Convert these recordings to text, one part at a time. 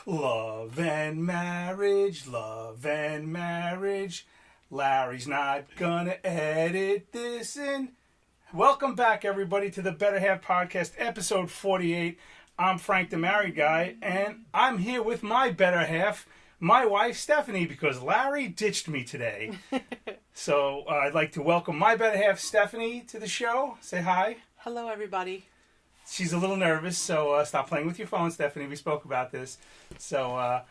Love and marriage, love and marriage. Larry's not gonna edit this in. Welcome back, everybody, to the Better Half Podcast, episode 48. I'm Frank, the married guy, and I'm here with my better half, my wife, Stephanie, because Larry ditched me today. So I'd like to welcome my better half, Stephanie, to the show. Say hi. Hello, everybody. She's a little nervous, so stop playing with your phone, Stephanie. We spoke about this. So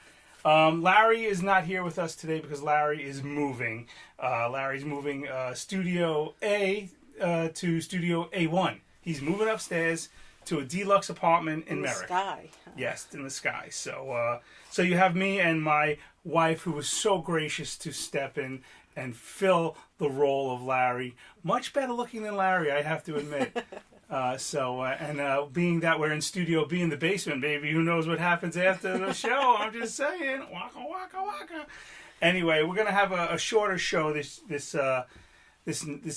Larry is not here with us today because Larry is moving. Larry's moving Studio A to Studio A1. He's moving upstairs to a deluxe apartment in Merrick. The sky. Yes, in the sky. So so you have me and my wife, who was so gracious to step in and fill the role of Larry. Much better looking than Larry, I have to admit. Being that we're in Studio B in the basement, baby, who knows what happens after the show? I'm just saying. Waka, waka, waka. Anyway, we're going to have a shorter show this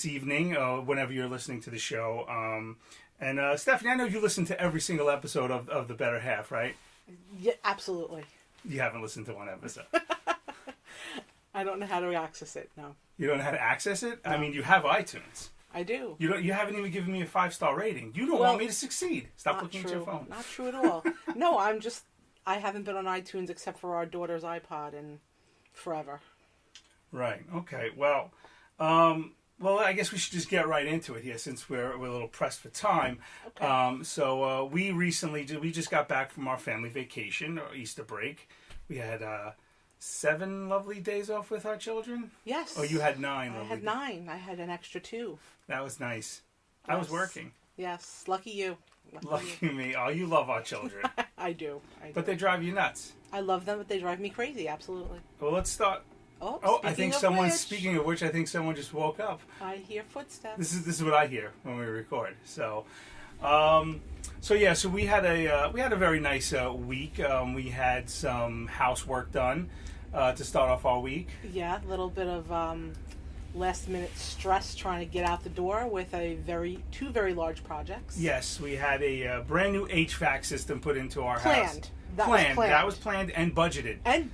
evening, whenever you're listening to the show. Stephanie, I know you listen to every single episode of The Better Half, right? Yeah, absolutely. You haven't listened to one episode. I don't know how to access it, no. You don't know how to access it? No. I mean, you have iTunes. I do. You haven't even given me a 5-star rating. You don't want me to succeed. Stop looking at your phone. Not true at all. No, I haven't been on iTunes except for our daughter's iPod in forever. Right. Okay. Well, I guess we should just get right into it here since we're a little pressed for time. Okay. We just got back from our family vacation or Easter break. We had 7 lovely days off with our children. Yes. Oh, you had 9. I had 9. I had an extra 2. That was nice. Yes. I was working. Yes. Lucky you. Lucky me. Oh, you love our children. I do. But they drive you nuts. I love them, but they drive me crazy. Absolutely. Well, let's start. Speaking of which, I think someone just woke up. I hear footsteps. This is what I hear when we record. So we had a very nice week. We had some housework done to start off our week. Yeah, a little bit of last minute stress trying to get out the door with two very large projects. Yes, we had a brand new HVAC system put into our house. That was planned and budgeted. Yes.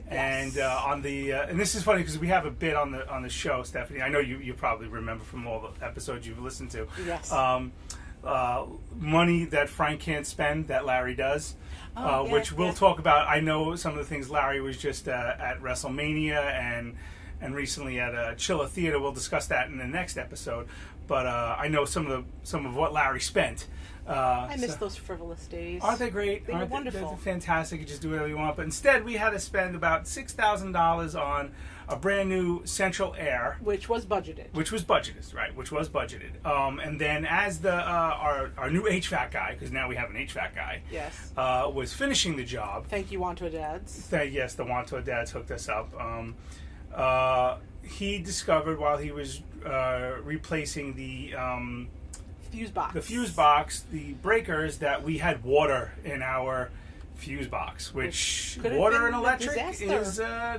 And and this is funny because we have a bit on the show, Stephanie. I know you probably remember from all the episodes you've listened to. Yes. Money that Frank can't spend that Larry does, which we'll talk about. I know some of the things. Larry was just at WrestleMania and recently at Chilla Theater. We'll discuss that in the next episode. But I know some of what Larry spent. I miss those frivolous days. Aren't they great? They were wonderful. They're fantastic. You just do whatever you want. But instead, we had to spend about $6,000 on a brand new central air, which was budgeted. And then as our new HVAC guy, because now we have an HVAC guy, yes, was finishing the job. Thank you, Wanto Dads. Yes, the Wanto Dads hooked us up. He discovered while he was replacing the fuse box, the breakers, that we had water in our fuse box, which water and electric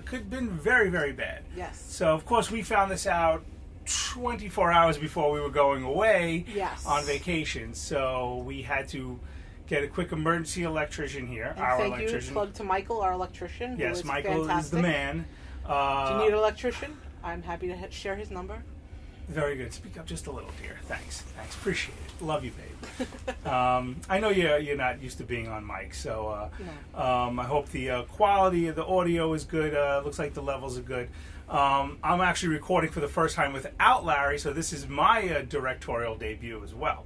could have been very, very bad. Yes. So of course we found this out 24 hours before we were going away on vacation. So we had to get a quick emergency electrician here. And thank you, plug to Michael, our electrician. Yes, Michael fantastic. is the man. Do you need an electrician? I'm happy to share his number. Very good. Speak up just a little, dear. Thanks. Appreciate it. Love you, babe. I know you're not used to being on mic, so I hope the quality of the audio is good. Looks like the levels are good. I'm actually recording for the first time without Larry, so this is my directorial debut as well.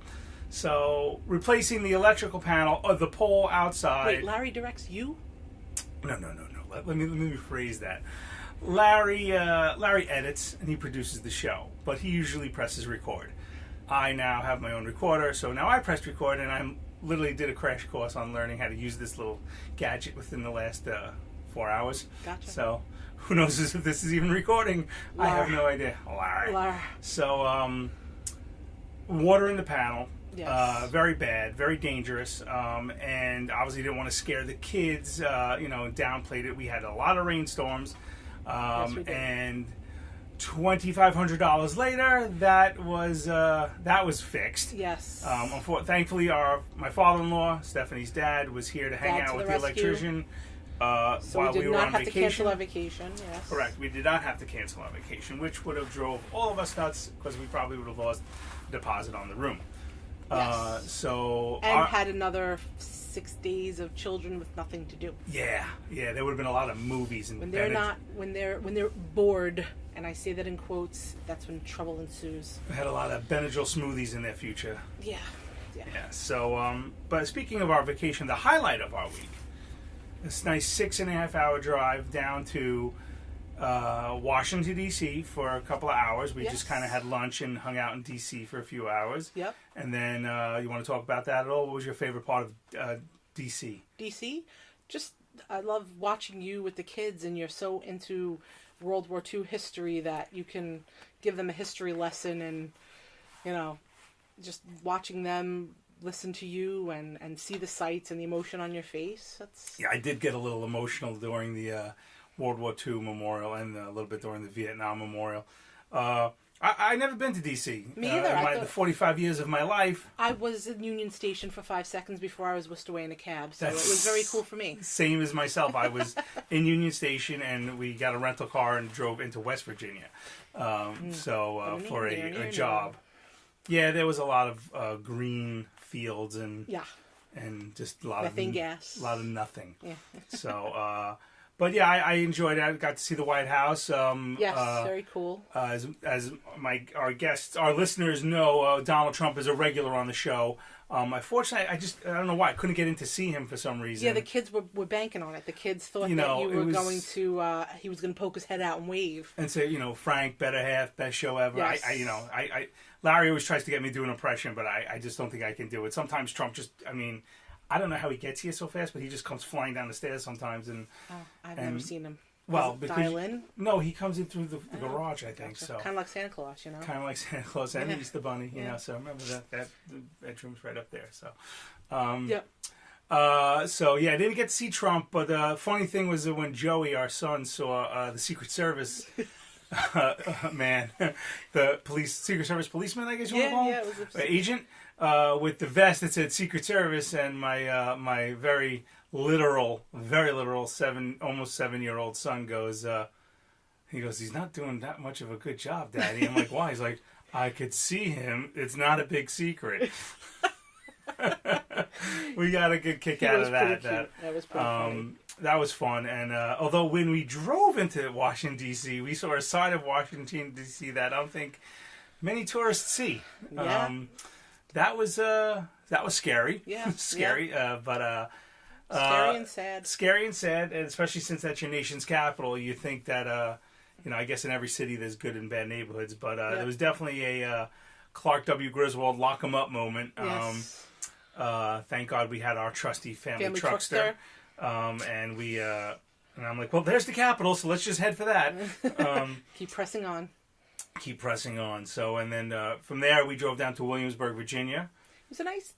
So replacing the electrical panel of the pole outside. Wait, Larry directs you? No. Let me rephrase that. Larry edits and he produces the show, but he usually presses record. I now have my own recorder, so now I pressed record, and I literally did a crash course on learning how to use this little gadget within the last 4 hours. Gotcha. So who knows if this is even recording? I have no idea. Larry. So water in the panel. Yes. Very bad, very dangerous, and obviously didn't want to scare the kids. Downplayed it. We had a lot of rainstorms. Yes, we did. And $2,500 later, that was fixed. Yes. Thankfully, my father-in-law, Stephanie's dad, was here to hang out with the electrician So while we did were not on have to vacation. cancel our vacation. Yes. Correct. We did not have to cancel our vacation, which would have drove all of us nuts because we probably would have lost a deposit on the room. Yes. So And had another 6 days of children with nothing to do. yeah, there would have been a lot of movies and When they're bored, and I say that in quotes, that's when trouble ensues. had a lot of Benadryl smoothies in their future. Yeah. Yeah. So, but speaking of our vacation, the highlight of our week, this nice 6.5 hour drive down to Washington D.C. for a couple of hours. We Yes. just kind of had lunch and hung out in D.C. for a few hours. Yep. And then you want to talk about that at all? What was your favorite part of D.C.? DC, just I love watching you with the kids, and you're so into World War II history that you can give them a history lesson, and just watching them listen to you and see the sights and the emotion on your face. That's Yeah, I did get a little emotional during the World War II memorial and a little bit during the Vietnam memorial. I never been to D.C. Me either. The 45 years of my life. I was in Union Station for 5 seconds before I was whisked away in a cab, so it was very cool for me. Same as myself. I was in Union Station, and we got a rental car and drove into West Virginia. For a job. Yeah, there was a lot of green fields and just a lot Methane gas. a lot of nothing. Yeah. So, but yeah, I enjoyed it. I got to see the White House. Yes, very cool. As our guests, our listeners know, Donald Trump is a regular on the show. Unfortunately, I don't know why I couldn't get in to see him for some reason. Yeah, the kids were banking on it. The kids thought that you were going to. He was going to poke his head out and wave and say, Frank, better half, best show ever. Yes. Larry always tries to get me to do an impression, but I just don't think I can do it. Sometimes Trump I don't know how he gets here so fast, but he just comes flying down the stairs sometimes. And I've never seen him. Well, because dial in? No, he comes in through the garage, I think. Gotcha. So kind of like Santa Claus, Kind of like Santa Claus and Easter Bunny, you Yeah. know. So remember that bedroom's right up there. So, Yep. So yeah, I didn't get to see Trump, but the funny thing was that when Joey, our son, saw the Secret Service. Man, the Secret Service policeman, I guess you want to call him? it was Agent, with the vest that said Secret Service, and my very literal almost 7-year-old son goes, he's not doing that much of a good job, Daddy. I'm like, why? He's like, I could see him. It's not a big secret. We got a good kick out of that. That was pretty funny. That was fun, and although when we drove into Washington D.C., we saw a side of Washington D.C. that I don't think many tourists see. Yeah. That was scary. Yeah, scary. But Scary and sad. Scary and sad, and especially since that's your nation's capital, you think that I guess in every city there's good and bad neighborhoods, but there was definitely a Clark W. Griswold lock 'em up moment. Yes. Thank God we had our trusty family truckster. And I'm like, well, there's the Capitol, so let's just head for that. Keep pressing on. Keep pressing on. So, and then from there, we drove down to Williamsburg, Virginia. It was a nice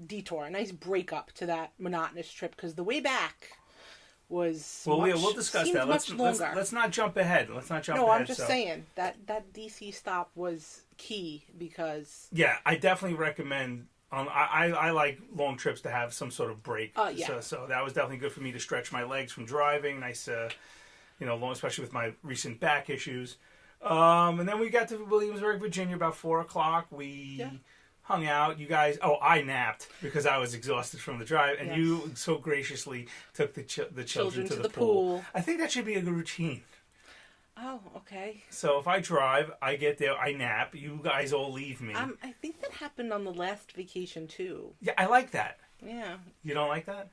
detour, a nice break-up to that monotonous trip, because the way back was we'll discuss that. Let's not jump ahead. No, I'm just saying that DC stop was key because... Yeah, I definitely recommend... I like long trips to have some sort of break. Yeah. So that was definitely good for me to stretch my legs from driving. Nice, long, especially with my recent back issues. And then we got to Williamsburg, Virginia, about 4:00. We hung out. You guys. I napped because I was exhausted from the drive, and you so graciously took the children to the pool. I think that should be a good routine. Oh, okay. So if I drive, I get there, I nap. You guys all leave me. I think that happened on the last vacation too. Yeah, I like that. Yeah. You don't like that?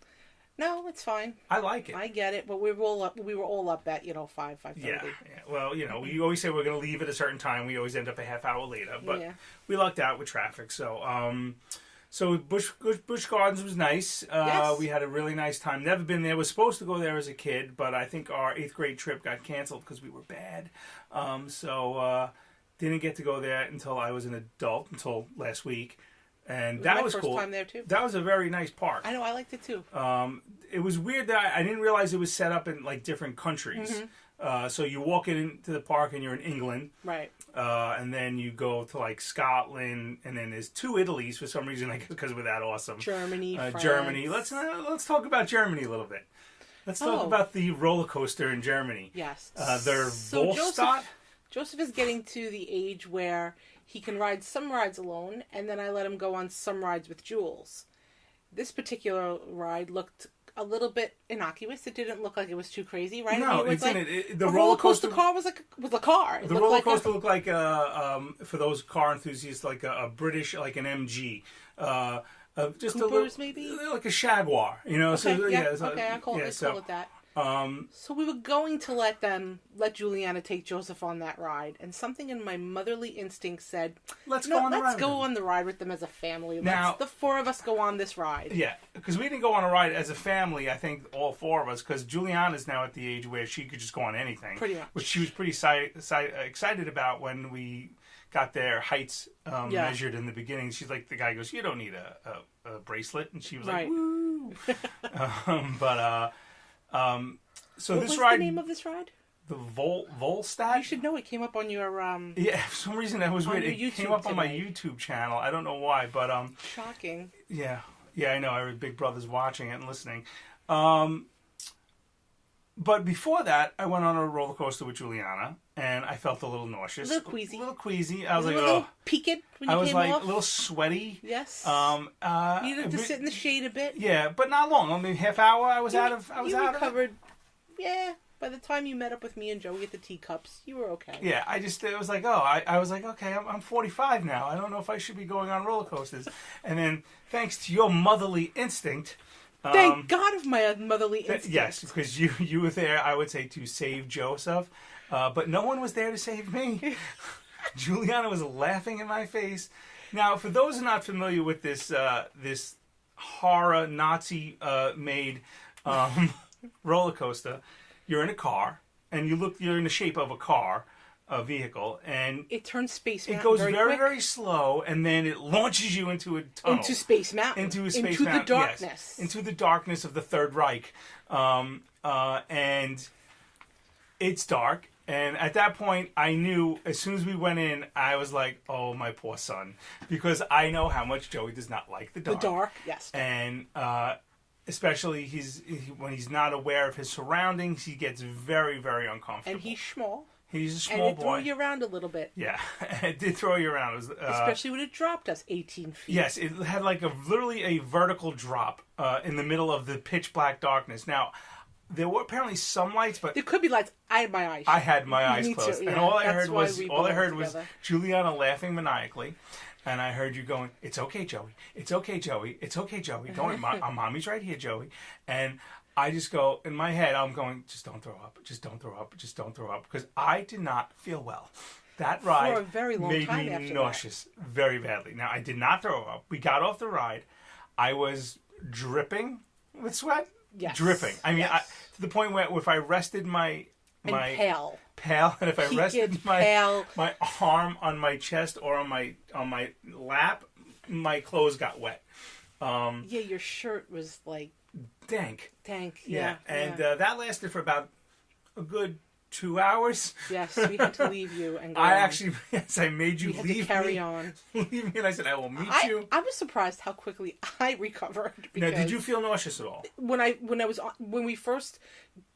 No, it's fine. I like it. I get it, but we were all up at 5:30. Yeah. Well, we always say we're going to leave at a certain time. We always end up a half hour later, but we lucked out with traffic. So, Busch Gardens was nice. Yes. We had a really nice time. Never been there. Was supposed to go there as a kid, but I think our 8th grade trip got canceled because we were bad. Didn't get to go there until I was an adult, until last week. And that was cool. First time there too. That was a very nice park. I know, I liked it too. It was weird that I didn't realize it was set up in like different countries. Mm-hmm. So you walk into the park and you're in England, right? And then you go to like Scotland, and then there's 2 Italies for some reason, I guess because we're that awesome. Germany, France. Germany. Let's talk about Germany a little bit. Let's talk about the roller coaster in Germany. Yes. Their So Volstadt. Joseph is getting to the age where he can ride some rides alone, and then I let him go on some rides with Jules. This particular ride looked a little bit innocuous. It didn't look like it was too crazy, right? No, I mean, it was it's like, in it. The a roller coaster car was a car. The roller coaster looked like for those car enthusiasts, like a British, like an MG. Just Coopers, maybe? like a Jaguar, you know. Okay, So yeah, so, okay, I'll call it that. So we were going to let Juliana take Joseph on that ride, and something in my motherly instinct said, let's go on the ride with them as a family. Now, Let's the four of us go on this ride. Yeah, because we didn't go on a ride as a family, I think all four of us, because Juliana's now at the age where she could just go on anything. Pretty much. Which she was pretty excited about when we got their heights measured in the beginning. She's like, the guy goes, you don't need a bracelet. And she was like, woo. So what this was ride, the name of this ride? the Volstadt. You should know. It came up on your Yeah, for some reason that was weird. It YouTube came up on my today. YouTube channel. I don't know why, but Shocking. yeah, I know. Our big brother's watching it and listening. But before that, I went on a roller coaster with Juliana, and I felt a little nauseous, A little queasy. I was like, a little peaked when you I was came like off. a little sweaty. Yes. You You needed to sit in the shade a bit. Yeah, but not long. I mean, half hour. I was out of. You recovered. Yeah. By the time you met up with me and Joey at the teacups, you were okay. Yeah, it was like, I was like, okay, I'm 45 now. I don't know if I should be going on roller coasters. And then, thanks to your motherly instinct. Thank God of my motherly instinct. Yes, because you were there, I would say, to save Joseph. But no one was there to save me. Juliana was laughing in my face. Now, for those who are not familiar with this horror Nazi made roller coaster, you're in a car, and you're in the shape of a car, a vehicle, and it turns Space Mountain. It goes very, very, quick. very slow, and then it launches you into a tunnel. Into Space Mountain. Into the darkness. Yes. Into the darkness of the Third Reich. And it's dark. And at that point, I knew, as soon as we went in, I was like, oh, my poor son. Because I know how much Joey does not like the dark. The dark, yes. And especially when he's not aware of his surroundings, he gets very, very uncomfortable. And he's small. He's a small and it boy. threw you around a little bit. Yeah, it did throw you around. It was, especially when it dropped us 18 feet. Yes, it had like literally a vertical drop in the middle of the pitch black darkness. Now, there were apparently some lights, but there could be lights. I had my eyes. I had my eyes Me closed, too, yeah. and all I That's heard was together. Juliana laughing maniacally, and I heard you going, "It's okay, Joey. It's okay, Joey. It's okay, Joey. Don't mommy's right here, Joey." And I just go, in my head, I'm going, just don't throw up. Just don't throw up. Just don't throw up. Because I did not feel well. That ride for a very long made time me after nauseous very badly. Now, I did not throw up. We got off the ride. I was dripping with sweat. Yes. Dripping. I mean, Yes. to the point where if I rested my pale, and if I He rested gets my pale. arm on my chest or on my lap, my clothes got wet. Yeah, your shirt was like Dank. Yeah. And that lasted for about a good 2 hours. Yes, we had to leave you and go I on. actually, yes, I made you We had leave to carry me. on. Leave me, and I said, I will meet you. I was surprised how quickly I recovered. Now, Because did you feel nauseous at all? when we first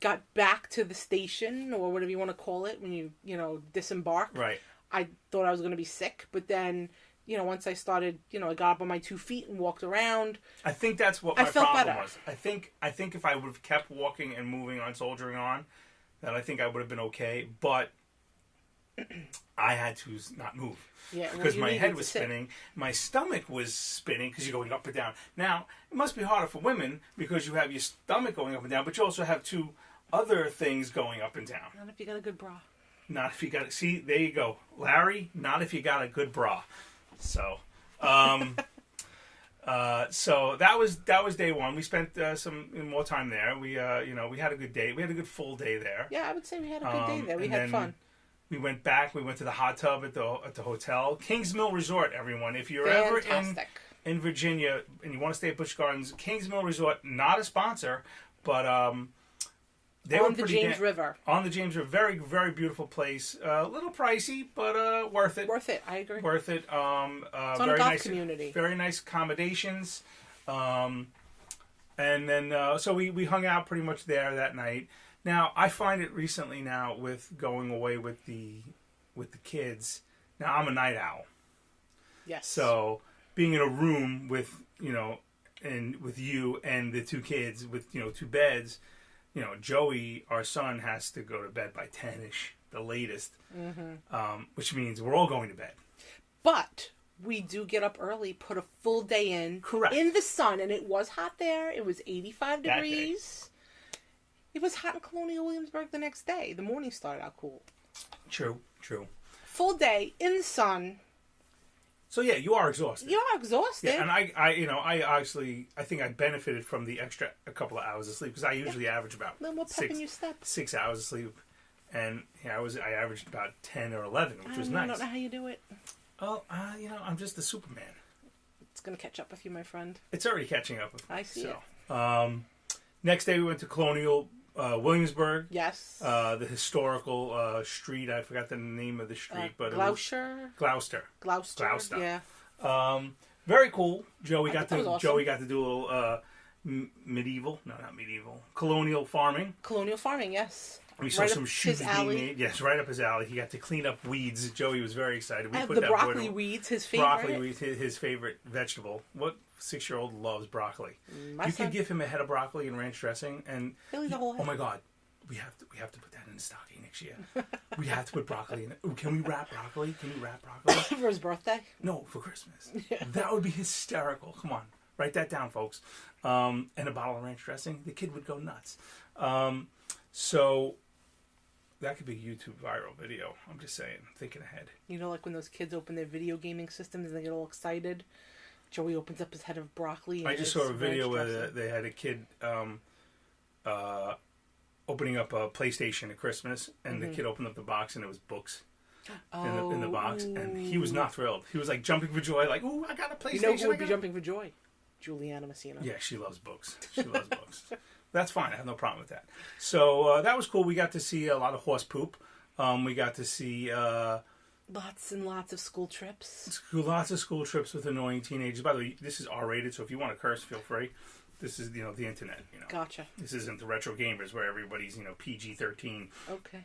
got back to the station, or whatever you want to call it, when you disembarked, Right. I thought I was going to be sick, but then once I started, I got up on my 2 feet and walked around. I think that's what I my felt problem better. was. I think if I would have kept walking and moving on, soldiering on, then I think I would have been okay. But I had to not move. Yeah, well, because you my needed head to was sit. spinning, my stomach was spinning because you're going up and down. Now, it must be harder for women because you have your stomach going up and down, but you also have two other things going up and down. Not if you got a good bra. Not if you got see, there you go, Larry. Not if you got a good bra. So, so that was day one. We spent some more time there. We we had a good day. We had a good full day there. Yeah, I would say we had a good day there. We and had then fun. We went back. We went to the hot tub at the hotel, Kings Mill Resort. Everyone, if you're ever Fantastic. in Virginia and you want to stay at Busch Gardens, Kings Mill Resort, not a sponsor, but they were On the pretty James River. On the James River, very very beautiful place. A little pricey, but worth it. Worth it, I agree. Worth it. It's on Very a golf nice community. Very nice accommodations. And then so we hung out pretty much there that night. Now I find it recently now with going away with the kids. Now I'm a night owl. Yes. So being in a room with and with you and the two kids with two beds, Joey, our son, has to go to bed by 10ish, the latest, which means we're all going to bed. But we do get up early, put a full day in. Correct. In the sun, and it was hot there. It was 85 That degrees. It was hot in Colonial Williamsburg the next day. The morning started out cool. True. Full day in the sun. So yeah, you are exhausted. You're exhausted. Yeah, and I actually I think I benefited from the extra a couple of hours of sleep because I usually average about A little more pep in your step. 6 hours of sleep, and I averaged about 10 or 11, which was I nice. don't know how you do it. Well, I'm just the Superman. It's going to catch up with you, my friend. It's already catching up with me. I see it. Next day we went to Colonial Williamsburg. Yes. The historical street. I forgot the name of the street, but Gloucester. Gloucester. Yeah. Very cool. Joey got that was to awesome. do a little not medieval, colonial farming. Colonial farming, yes. We saw Right some up shoes his being alley. made. Yes, right up his alley. He got to clean up weeds. Joey was very excited. We put The that broccoli boy to- weeds, his favorite. Broccoli weeds, his favorite vegetable. What 6-year-old loves broccoli? My You son- could give him a head of broccoli and ranch dressing, and Really, the whole head? oh my god, we have to put that in the stocking next year. We have to put broccoli in it. Ooh, can we wrap broccoli? For his birthday? No, for Christmas. That would be hysterical. Come on, write that down, folks. And a bottle of ranch dressing. The kid would go nuts. So that could be a YouTube viral video. I'm just saying, thinking ahead. You know, like when those kids open their video gaming systems and they get all excited. Joey opens up his head of broccoli. And I just his saw a video ranch where dressing. they had a kid opening up a PlayStation at Christmas, and the kid opened up the box and it was books in the box, and he was not thrilled. He was like jumping for joy, like, "Ooh, I got a PlayStation!" You know who would I be got jumping for joy? Juliana Messina. Yeah, she loves books. She loves books. That's fine. I have no problem with that. So that was cool. We got to see a lot of horse poop. We got to see Lots and lots of school trips. lots of school trips with annoying teenagers. By the way, this is R-rated, so if you want to curse, feel free. This is the internet. Gotcha. This isn't the retro gamers where everybody's PG-13. Okay.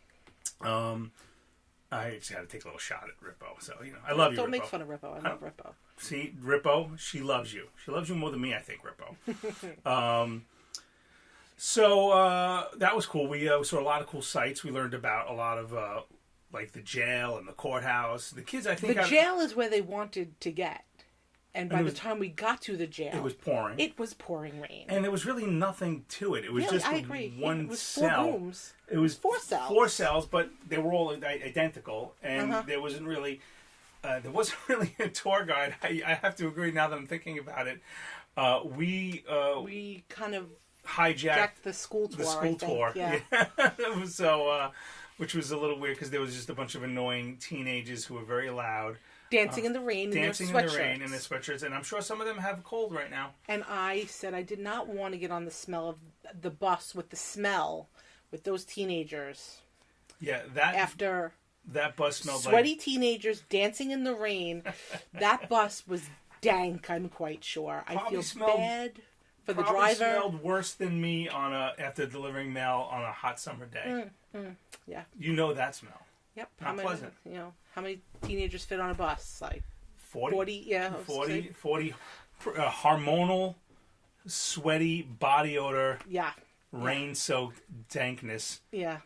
I just had to take a little shot at Rippo. So I love you, Don't Rippo. make fun of Rippo. I love Rippo. See, Rippo, she loves you. She loves you more than me, I think, Rippo. So that was cool. We saw a lot of cool sights. We learned about a lot of like the jail and the courthouse. The kids, I think, The jail is where they wanted to get. And by the time we got to the jail, it was pouring. It was pouring rain. And there was really nothing to it. It was Really, just I agree. one It was cell. 4 rooms. It was 4 cells. 4 cells, but they were all identical, and there wasn't really a tour guide. I have to agree now that I'm thinking about it. We kind of hijacked the school tour. the school tour. Yeah. So, which was a little weird because there was just a bunch of annoying teenagers who were very loud. Dancing in the rain Dancing in their in the sweatshirts. rain in their sweatshirts, and I'm sure some of them have a cold right now. And I said I did not want to get on the smell of the bus with the smell with those teenagers. Yeah, After that bus smelled sweaty like teenagers dancing in the rain, that bus was dank. I'm quite sure. I Probably feel smelled- bad for the probably driver. smelled worse than me after delivering mail on a hot summer day. Yeah. You know that smell. Yep. Not pleasant. How many teenagers fit on a bus? Like 40? 40, yeah. I was 40, saying. 40 hormonal, sweaty body odor, Yeah. rain-soaked dankness, Yeah.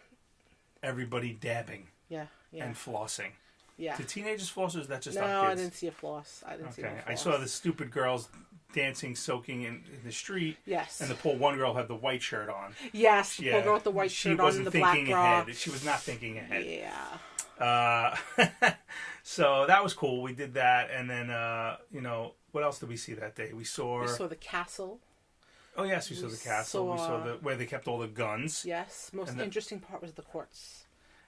everybody dabbing Yeah. Yeah. and flossing. Yeah. Do teenagers floss, or is that just No, our I kids? didn't see a floss. I didn't see no Okay, floss. I saw the stupid girls dancing, soaking in the street. Yes. And the poor one girl had the white shirt on. Yes, the poor girl with the white she shirt on wasn't and the black thinking bra. ahead. She was not thinking ahead. Yeah. So that was cool. We did that, and then what else did we see that day? We saw the castle. Oh yes, we saw the castle. We saw where they kept all the guns. Yes. Most interesting part was the courts.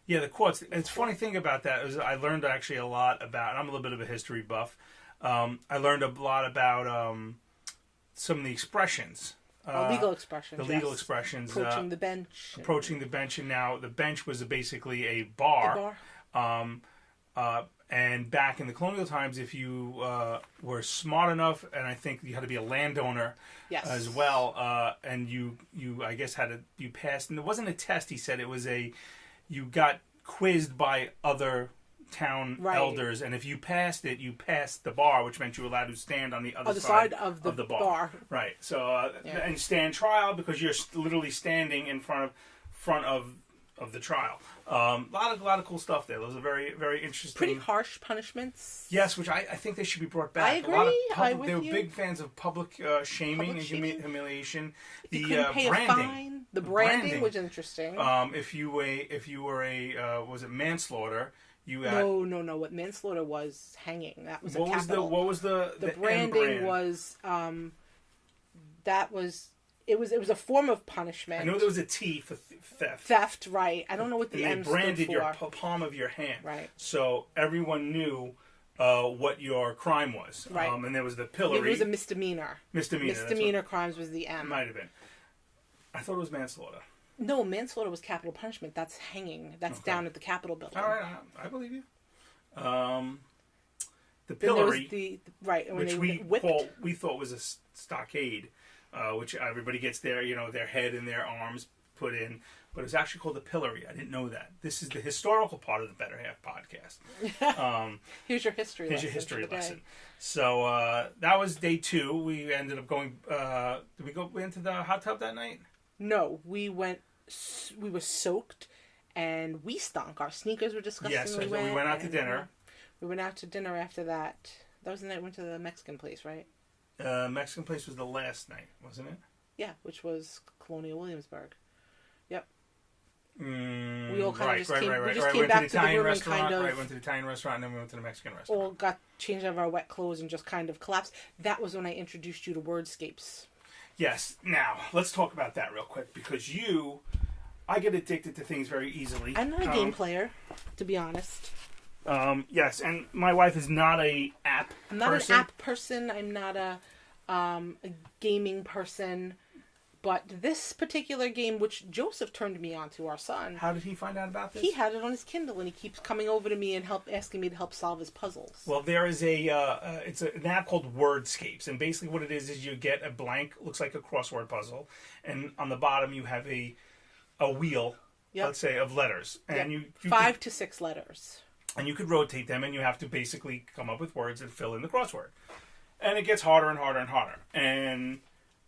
Yeah, the courts. It's funny thing about that is I learned actually a lot about. I'm a little bit of a history buff. I learned a lot about some of the expressions. Legal expressions. The legal expressions. Approaching the bench. Approaching the bench, and now the bench was basically a bar. And back in the colonial times, if you were smart enough, and I think you had to be a landowner Yes. as well, and you I guess you passed, and it wasn't a test. He said it was you got quizzed by other town Right. elders, and if you passed it, you passed the bar, which meant you were allowed to stand on the other side of the bar. Right. So Yeah. and stand trial because you're literally standing in front of the trial. A lot of cool stuff there. Those are very, very interesting. Pretty harsh punishments. Yes, which I think they should be brought back. I agree. They were you. big fans of public shaming Public and shaming. humiliation. You The couldn't pay branding. a fine. The branding was interesting. If you were a was it manslaughter? You had, No. What manslaughter was hanging. That was a what capital. was the branding end brand? was it was a form of punishment. I know there was a T for theft. Theft, right? I don't know what the And M they branded stood for. your palm of your hand, Right. So everyone knew what your crime was, Right. And there was the It pillory. was a misdemeanor. Misdemeanor. that's Misdemeanor crimes was the what M. it might have been. I thought it was manslaughter. No, manslaughter was capital punishment. That's hanging. That's Okay. down at the Capitol building. All right, I believe you. The Then there was pillory, right, and when which they whipped. we thought was a stockade, which everybody gets their their head and their arms put in, but it's actually called the pillory. I didn't know that. This is the historical part of the Better Half podcast. Here's your history. Here's your lesson history for the day. lesson. So that was day 2. We ended up going. Did we go into the hot tub that night? No, we went. We were soaked, and we stunk. Our sneakers were disgusting. Yes, so we went out to dinner. We went out to dinner after that. That was the night we went to the Mexican place, right? Mexican place was the last night, wasn't it? Yeah, which was Colonial Williamsburg. Yep. We all kind of just came. We Right. just We came went back to to the the Italian room and restaurant. kind of Right, went to the Italian restaurant, and then we went to the Mexican restaurant. all got changed out of our wet clothes and just kind of collapsed. That was when I introduced you to Wordscapes. Yes. Now let's talk about that real quick because I get addicted to things very easily. I'm not a game player, to be honest. Yes, and my wife is not a app. I'm not person. an app person. I'm not a gaming person. But this particular game, which Joseph turned me on to, our son, How did he find out about this? he had it on his Kindle, and he keeps coming over to me and asking me to help solve his puzzles. Well, there is it's an app called Wordscapes, and basically what it is you get a blank, looks like a crossword puzzle, and on the bottom you have a wheel, Yep. let's say, of letters, and Yep. you 5 to 6 letters. and you could rotate them, and you have to basically come up with words and fill in the crossword, and it gets harder and harder and harder, and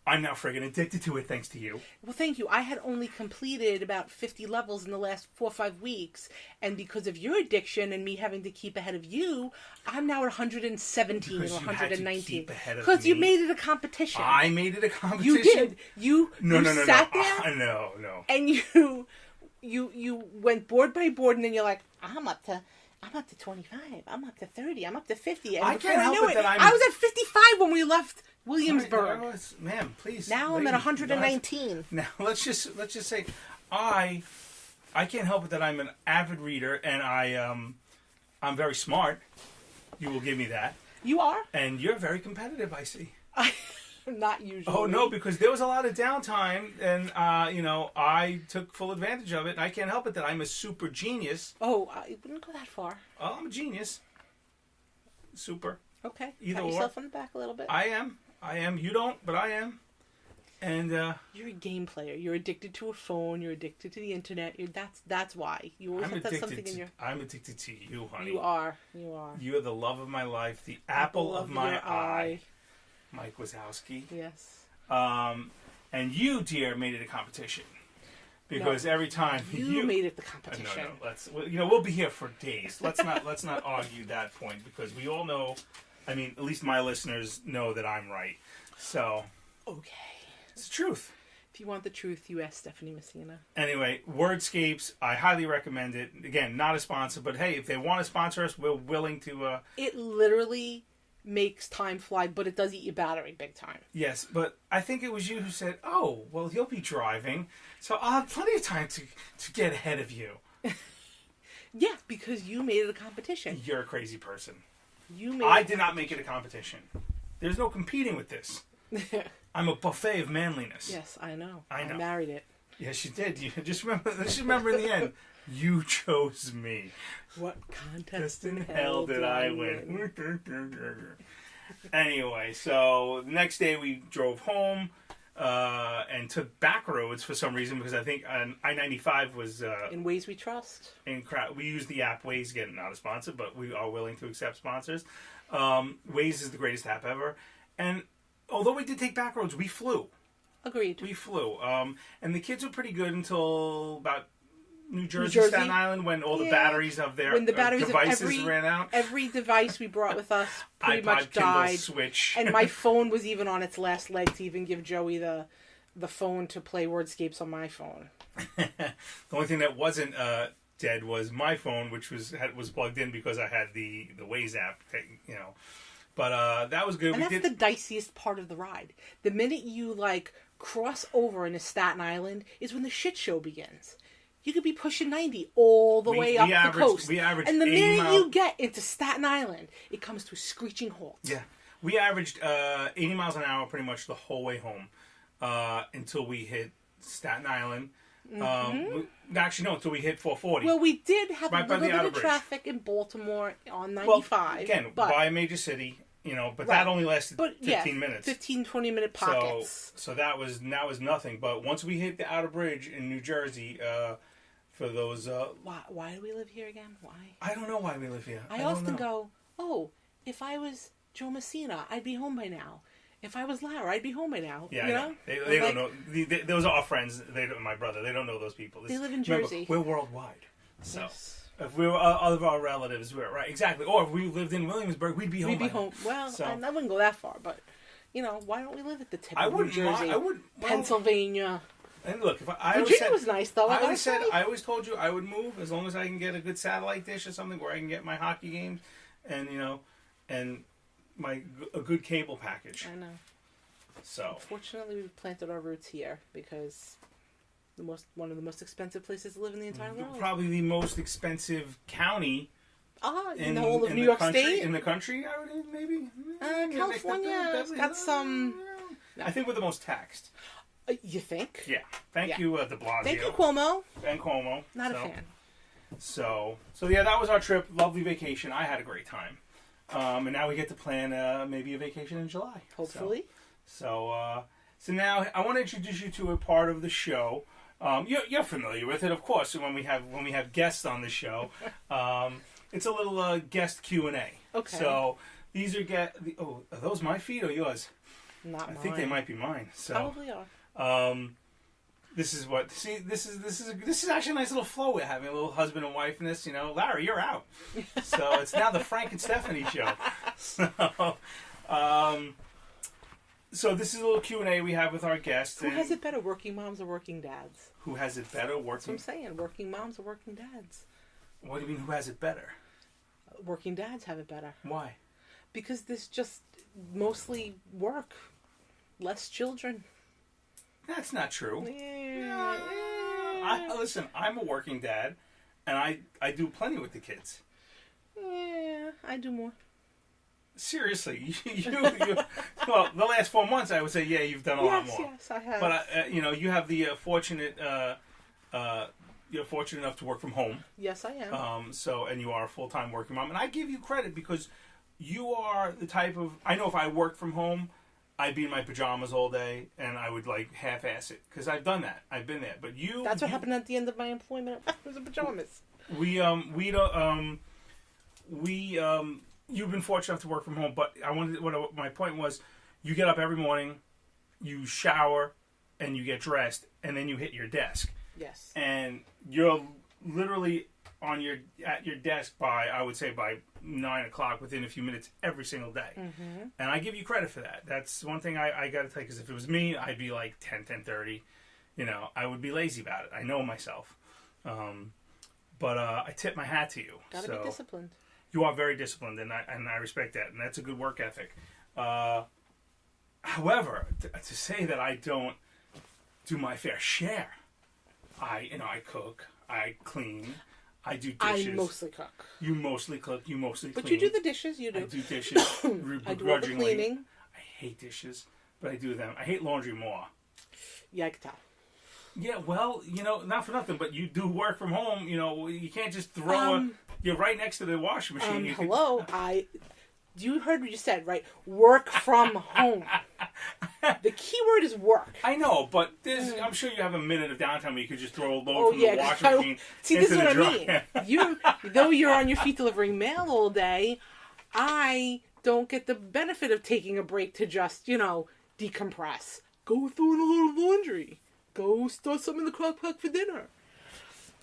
I'm now friggin' addicted to it thanks to you. Well, thank you. I had only completed about 50 levels in the last 4 or 5 weeks, and because of your addiction and me having to keep ahead of you, I'm now at 117 Because or you had to 119. keep ahead of Because you me. made it a competition. I made it a competition. You did. You No. sat there No. and you went board by board, and then you're like, I'm up to 25. I'm up to 30. I'm up to 50. And I before can't help knew it that I was at 55 when we left Williamsburg. Ma'am, please. Now I'm at lady, 119. Now let's just say, I can't help it that I'm an avid reader and I'm very smart. You will give me that. You are? And you're very competitive, I see. Not usually. Oh no, because there was a lot of downtime, and I took full advantage of it. And I can't help it that I'm a super genius. Oh, I wouldn't go that far. Oh, I'm a genius. Super. Okay. Either Pat or. yourself on the back a little bit. I am. You don't, but I am. And You're a game player. You're addicted to a phone. You're addicted to the internet. That's why. You always have to have something in your... I'm addicted to you, honey. You are. You are the love of my life, the apple of my your eye. Mike Wazowski. Yes. And you, dear, made it a competition. Because every time You made it the competition. No. We'll be here for days. Let's not argue that point because we all know. I mean, at least my listeners know that I'm right. So Okay. it's the truth. If you want the truth, you ask Stephanie Messina. Anyway, Wordscapes, I highly recommend it. Again, not a sponsor, but hey, if they want to sponsor us, we're willing to. It literally makes time fly, but it does eat your battery big time. Yes, but I think it was you who said, "Oh, well, he'll be driving, so I'll have plenty of time to get ahead of you." Yeah, because you made it a competition. You're a crazy person. I did not make it a competition. There's no competing with this. I'm a buffet of manliness. Yes, I know. I know. I married it. Yes, you did. You just remember in the end, you chose me. What contest Just in hell did I win? Anyway, so the next day we drove home and took back roads for some reason because I think I-95 was In Ways We Trust. we use the app Waze, again, not a sponsor, but we are willing to accept sponsors. Waze is the greatest app ever, and although we did take back roads, we flew. Agreed. We flew, and the kids were pretty good until about New Jersey, Staten Island, when all the batteries of their devices ran out. Every device we brought with us pretty iPod, much Kindle, died. Switch. And my phone was even on its last leg to even give Joey the phone to play Wordscapes on my phone. The only thing that wasn't dead was my phone, which was plugged in because I had the Waze app, you know. But that was good. And that's the diciest part of the ride. The minute you cross over into Staten Island is when the shit show begins. You could be pushing 90 all the way up the coast. We averaged and the 80 minute miles. you get into Staten Island, it comes to a screeching halt. Yeah. We averaged 80 miles an hour pretty much the whole way home until we hit Staten Island. Actually, no, until we hit 440. Well, we did have Right a by little the bit outer of bridge. traffic in Baltimore on Well, 95. again, by a major city, you know, but that only lasted 15 minutes. 15, 20-minute pockets. So that was nothing. But once we hit the outer bridge in New Jersey, for those... Why do we live here again? Why? I don't know why we live here. I often go, if I was Joe Messina, I'd be home by now. If I was Lara, I'd be home by now. Yeah, you know? They don't know. Those are our friends. My brother. They don't know those people. They live in Remember, Jersey. we're worldwide. So Yes. if we were other of our relatives, we're right. Exactly. Or if we lived in Williamsburg, we'd be home. We'd be home. Well, I wouldn't go that far, but, why don't we live at the tip of New Jersey? Pennsylvania. And look, Virginia was nice, though. I always told you I would move as long as I can get a good satellite dish or something where I can get my hockey games, and and a good cable package. I know. So fortunately, we've planted our roots here because one of the most expensive places to live in the entire world. Probably the most expensive county. In the whole of New York State? In the country, I would maybe. California's got some... I think we're the most taxed. You think? Yeah. Thank you, de Blasio. Thank you, Cuomo. And Cuomo. Not a fan. So yeah, that was our trip. Lovely vacation. I had a great time. And now we get to plan maybe a vacation in July. Hopefully. So now I want to introduce you to a part of the show. You're familiar with it, of course. When we have guests on the show, it's a little guest Q&A. Okay. So these are are those my feet or yours? Not mine. I think they might be mine. So probably are. This is actually a nice little flow we're having, a little husband and wifeness. Larry, you're out. So it's now the Frank and Stephanie show. So this is a little Q&A we have with our guests. Who has it better, working moms or working dads? Who has it better, working? That's what I'm saying, working moms or working dads. What do you mean, who has it better? Working dads have it better. Why? Because there's just mostly work, less children. That's not true. Yeah. Listen, I'm a working dad, and I do plenty with the kids. Yeah, I do more. Seriously, well, the last 4 months, I would say, yeah, you've done a lot more. Yes, I have. But you have the fortunate. You're fortunate enough to work from home. Yes, I am. And you are a full-time working mom, and I give you credit because you are the type of. I know if I worked from home, I'd be in my pajamas all day, and I would half-ass it because I've done that. I've been there, but you. That's what happened at the end of my employment. I was in pajamas. You've been fortunate enough to work from home, but my point was, you get up every morning, you shower, and you get dressed, and then you hit your desk. Yes. And you're literally at your desk by 9 o'clock within a few minutes every single day. Mm-hmm. And I give you credit for that. That's one thing I got to tell you, because if it was me, I'd be 10:30. I would be lazy about it. I know myself. But I tip my hat to you. Gotta be disciplined. You are very disciplined, and I respect that, and that's a good work ethic. However, to say that I don't do my fair share, I cook, I clean, I do dishes. I mostly cook. You mostly cook, you mostly clean. But you do the dishes, you do. I do dishes, I do all the cleaning. I hate dishes, but I do them. I hate laundry more. Yeah, I can tell. Yeah, well, not for nothing, but you do work from home. You can't just throw you're right next to the washing machine. Hello, you heard what you said, right? Work from home. The key word is work. I know, but I'm sure you have a minute of downtime where you could just throw a load from the washing machine See, into this is the what I mean. Though you're on your feet delivering mail all day, I don't get the benefit of taking a break to just, decompress. Go throw in a load of laundry. Go store something in the crock pot for dinner.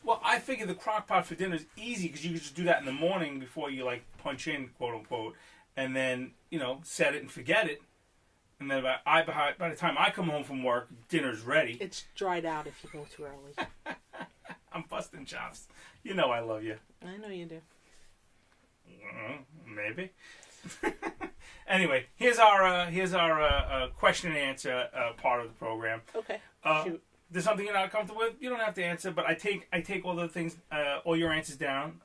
Well, I figure the crock pot for dinner is easy because you can just do that in the morning before you punch in, quote unquote, and then set it and forget it. And then by the time I come home from work, dinner's ready. It's dried out if you go too early. I'm busting chops. I love you. I know you do. Maybe. Anyway, here's our question and answer part of the program. Okay. Shoot. There's something you're not comfortable with. You don't have to answer, but I take all the things, all your answers down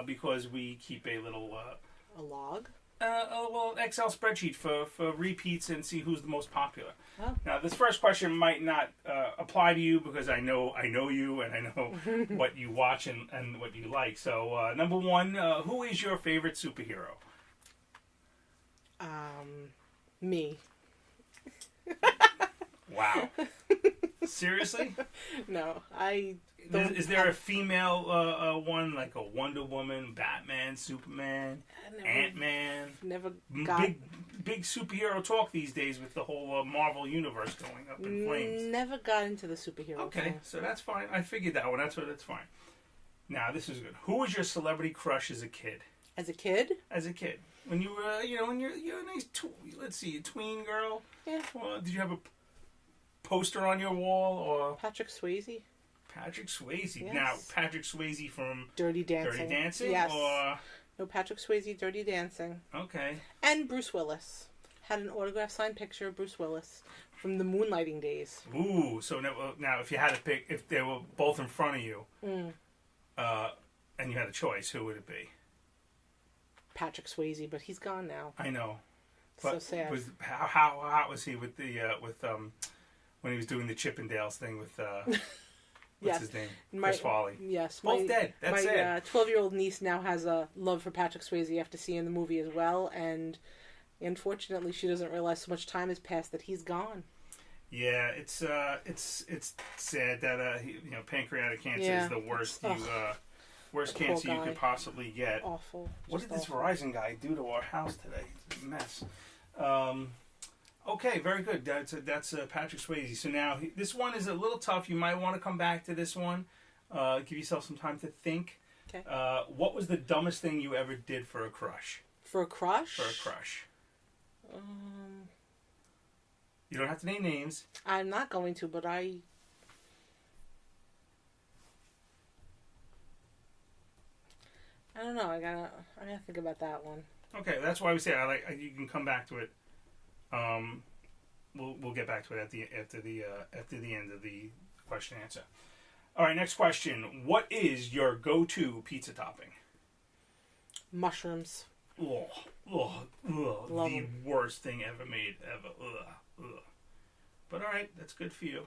because we keep a little a log. An Excel spreadsheet for repeats and see who's the most popular. Oh. Now, this first question might not apply to you because I know you and I know what you watch and what you like. So, number one, who is your favorite superhero? Me. Wow. Seriously? No, I don't. Is there a female one, like a Wonder Woman, Batman, Superman, Ant-Man? Never got... Big superhero talk these days with the whole Marvel universe going up in flames. Never got into the superhero thing. So that's fine. I figured that one. That's fine. Now, this is good. Who was your celebrity crush as a kid? As a kid? As a kid. When you were, when you're a nice, let's see, a tween girl? Yeah. Well, did you have a poster on your wall or... Patrick Swayze. Patrick Swayze. Yes. Now, Patrick Swayze from... Dirty Dancing. Dirty Dancing? Yes. Or... No, Patrick Swayze, Dirty Dancing. Okay. And Bruce Willis. Had an autograph signed picture of Bruce Willis from the moonlighting days. Ooh, so now if you had to pick, if they were both in front of you, and you had a choice, who would it be? Patrick Swayze, but he's gone now. I know. But so sad. How hot was he with the when he was doing the Chippendales thing with what's his name? Chris Farley. Yes. Both dead. That's it. My 12-year-old niece now has a love for Patrick Swayze after seeing the movie as well, and unfortunately she doesn't realize so much time has passed that he's gone. Yeah, it's sad that pancreatic cancer is the worst worst cancer you could possibly get. Awful. What did this Verizon guy do to our house today? It's a mess. Okay, very good. That's Patrick Swayze. So now this one is a little tough. You might want to come back to this one. Give yourself some time to think. Okay. What was the dumbest thing you ever did for a crush? For a crush? For a crush. You don't have to name names. I'm not going to, but I don't know. I gotta think about that one. Okay, that's why we say you can come back to it. We'll get back to it after the end of the question and answer. All right, next question. What is your go-to pizza topping? Mushrooms. The worst thing ever made ever. But all right, that's good for you.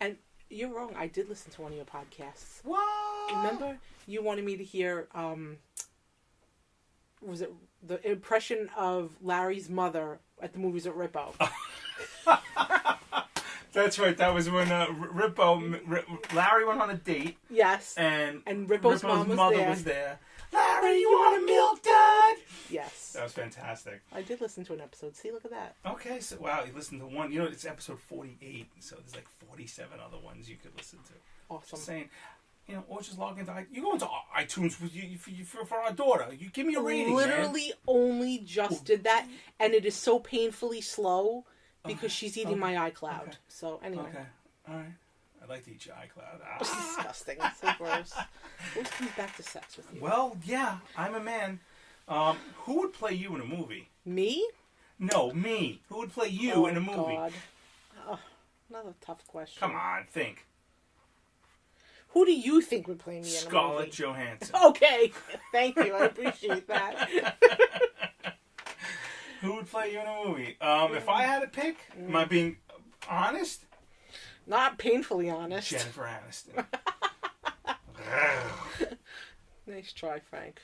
And you're wrong. I did listen to one of your podcasts. What? Remember, you wanted me to hear. Was it the impression of Larry's mother at the movies at Rippo? That's right. That was when Larry went on a date. Yes. And Rippo's mother was there. Larry, you want a milk, Dad? Yes. That was fantastic. I did listen to an episode. See, look at that. Okay, so wow, you listened to one. It's episode 48, so there's like 47 other ones you could listen to. Awesome. Just saying, or just log into you go into iTunes for our daughter. You give me a rating. Literally, only just did that, and it is so painfully slow because she's eating my iCloud. Okay. So anyway. Okay. All right. I'd like to eat your iCloud. It's disgusting. It's so gross. Always comes back to sex with you. Well, yeah, I'm a man. Who would play you in a movie? Me? No, me. Who would play you in a movie? God. Oh, another tough question. Come on, think. Who do you think would play me in a movie? Scarlett Johansson. Okay, thank you. I appreciate that. Who would play you in a movie? If I had to pick, am I being honest? Not painfully honest. Jennifer Aniston. Nice try, Frank.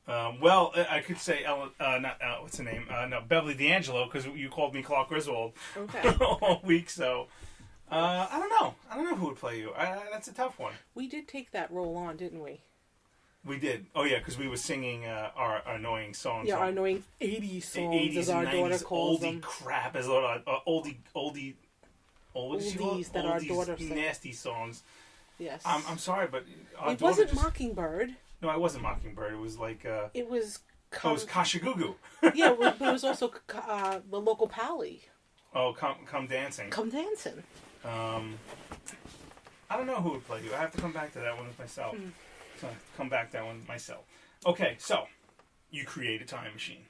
Well, I could say what's the name? No, Beverly D'Angelo, because you called me Clark Griswold Okay. all week. So I don't know. I don't know who would play you. That's a tough one. We did take that role on, didn't we? We did. Oh yeah, because we were singing our annoying songs. Yeah, our annoying 80s songs, 80s as our and daughter 90s calls oldie them. crap, as oldie. What did she call it? Oldies that our Oldies, daughter sang. nasty songs. Yes. I'm sorry, but our it daughter wasn't just... Mockingbird. No, it wasn't Mockingbird. It was like It was. it was Kashagugu. Yeah, but it was also the local pally. Oh, come dancing. Come dancing. I don't know who would play you. I have to come back to that one with myself. So I have to come back to that one with myself. Okay, so you create a time machine,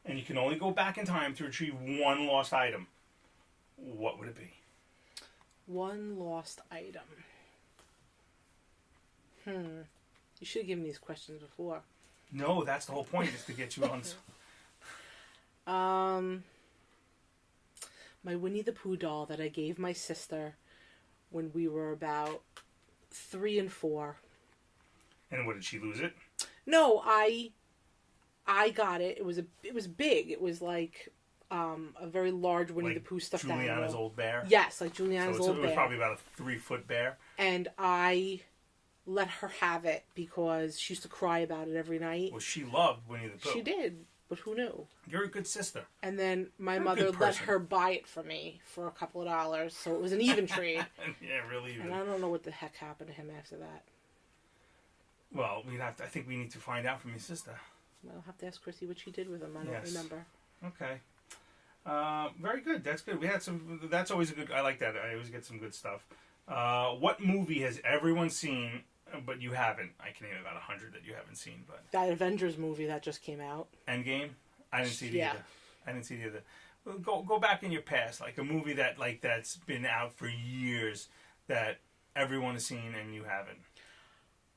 and you can only go back in time to retrieve one lost item. What would it be? One lost item. You should have given these questions before. No, that's the whole point, is to get you on. My Winnie the Pooh doll that I gave my sister when we were about 3 and 4. And what, did she lose it? No, I got it. It was big. It was like a very large Winnie the Pooh stuffed animal. Juliana's old bear? Yes, like Juliana's old bear. It was probably about a 3-foot bear. And I let her have it because she used to cry about it every night. Well, she loved Winnie the Pooh. She did, but who knew? You're a good sister. And then my You're a mother good let person. her buy it for me for a couple of dollars, so it was an even trade. Yeah, really even. And I don't know what the heck happened to him after that. Well, I think we need to find out from your sister. I'll have to ask Chrissy what she did with him. I don't remember. Okay. Very good. That's good. We had some. That's always a good. I like that. I always get some good stuff. What movie has everyone seen, but you haven't? I can name about 100 that you haven't seen. But That Avengers movie that just came out. Endgame. I didn't see it either. I didn't see it either. Well, go back in your past, like a movie that's been out for years that everyone has seen and you haven't.